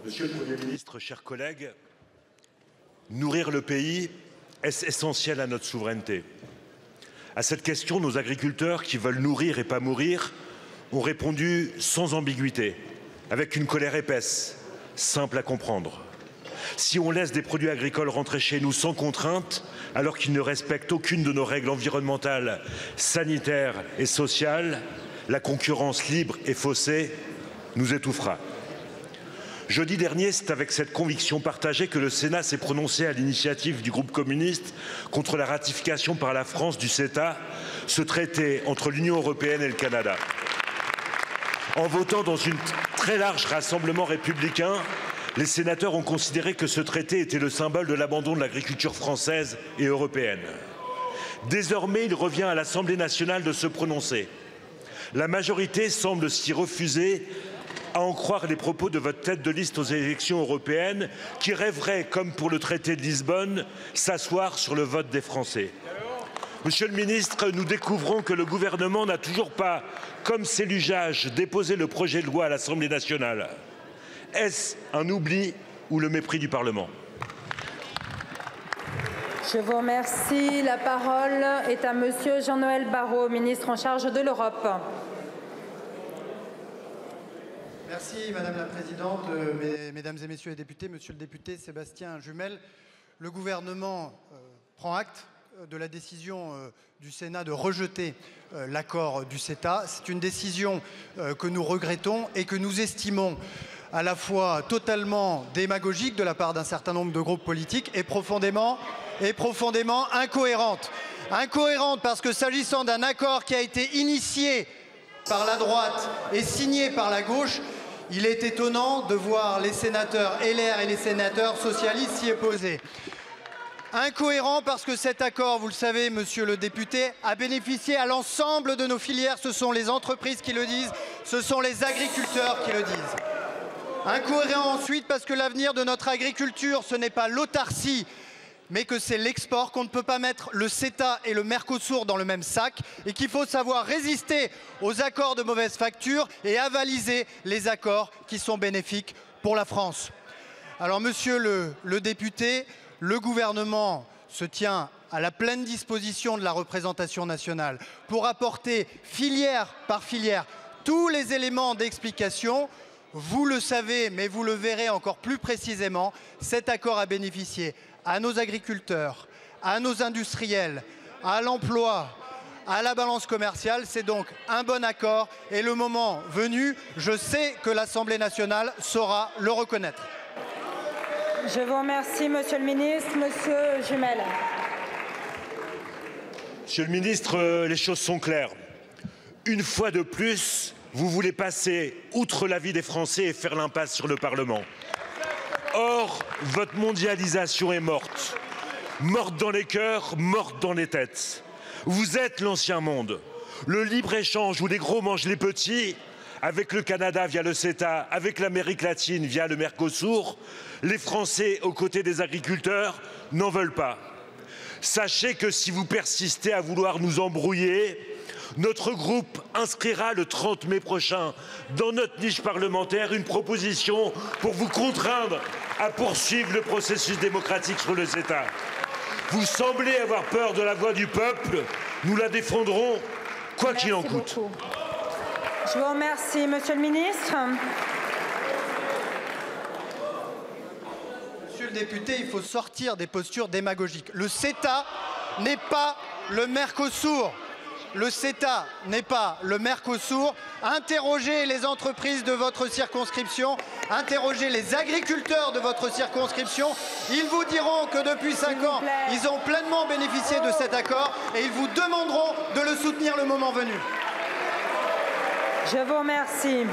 Monsieur le Premier ministre, chers collègues, nourrir le pays est essentiel à notre souveraineté. À cette question, nos agriculteurs qui veulent nourrir et pas mourir ont répondu sans ambiguïté, avec une colère épaisse, simple à comprendre. Si on laisse des produits agricoles rentrer chez nous sans contrainte, alors qu'ils ne respectent aucune de nos règles environnementales, sanitaires et sociales, la concurrence libre et faussée nous étouffera. Jeudi dernier, c'est avec cette conviction partagée que le Sénat s'est prononcé à l'initiative du groupe communiste contre la ratification par la France du CETA, ce traité entre l'Union européenne et le Canada. En votant dans un très large rassemblement républicain, les sénateurs ont considéré que ce traité était le symbole de l'abandon de l'agriculture française et européenne. Désormais, il revient à l'Assemblée nationale de se prononcer. La majorité semble s'y refuser, à en croire les propos de votre tête de liste aux élections européennes, qui rêverait, comme pour le traité de Lisbonne, s'asseoir sur le vote des Français. Monsieur le ministre, nous découvrons que le gouvernement n'a toujours pas, comme c'est l'usage, déposé le projet de loi à l'Assemblée nationale. Est-ce un oubli ou le mépris du Parlement? Je vous remercie. La parole est à monsieur Jean-Noël Barrot, ministre en charge de l'Europe. Merci Madame la Présidente, Mesdames et Messieurs les députés, Monsieur le député Sébastien Jumel. Le gouvernement prend acte de la décision du Sénat de rejeter l'accord du CETA. C'est une décision que nous regrettons et que nous estimons à la fois totalement démagogique de la part d'un certain nombre de groupes politiques et profondément incohérente. Incohérente parce que s'agissant d'un accord qui a été initié par la droite et signé par la gauche, il est étonnant de voir les sénateurs LR et les sénateurs socialistes s'y opposer. Incohérent parce que cet accord, vous le savez, monsieur le député, a bénéficié à l'ensemble de nos filières. Ce sont les entreprises qui le disent, ce sont les agriculteurs qui le disent. Incohérent ensuite parce que l'avenir de notre agriculture, ce n'est pas l'autarcie, mais que c'est l'export, qu'on ne peut pas mettre le CETA et le Mercosur dans le même sac et qu'il faut savoir résister aux accords de mauvaise facture et avaliser les accords qui sont bénéfiques pour la France. Alors monsieur le député, le gouvernement se tient à la pleine disposition de la représentation nationale pour apporter filière par filière tous les éléments d'explication. Vous le savez, mais vous le verrez encore plus précisément, cet accord a bénéficié à nos agriculteurs, à nos industriels, à l'emploi, à la balance commerciale. C'est donc un bon accord et le moment venu, je sais que l'Assemblée nationale saura le reconnaître. Je vous remercie, monsieur le ministre. Monsieur Jumel. Monsieur le ministre, les choses sont claires. Une fois de plus, vous voulez passer outre l'avis des Français et faire l'impasse sur le Parlement. Or, votre mondialisation est morte. Morte dans les cœurs, morte dans les têtes. Vous êtes l'ancien monde. Le libre-échange où les gros mangent les petits, avec le Canada via le CETA, avec l'Amérique latine via le Mercosur, les Français aux côtés des agriculteurs n'en veulent pas. Sachez que si vous persistez à vouloir nous embrouiller, notre groupe inscrira le 30 mai prochain dans notre niche parlementaire une proposition pour vous contraindre à poursuivre le processus démocratique sur le CETA. Vous semblez avoir peur de la voix du peuple, nous la défendrons quoi qu'il en coûte. Beaucoup. Je vous remercie, monsieur le ministre. Monsieur le député, il faut sortir des postures démagogiques. Le CETA n'est pas le Mercosur. Le CETA n'est pas le Mercosur. Interrogez les entreprises de votre circonscription, interrogez les agriculteurs de votre circonscription. Ils vous diront que depuis 5 ans, ils ont pleinement bénéficié de cet accord et ils vous demanderont de le soutenir le moment venu. Je vous remercie.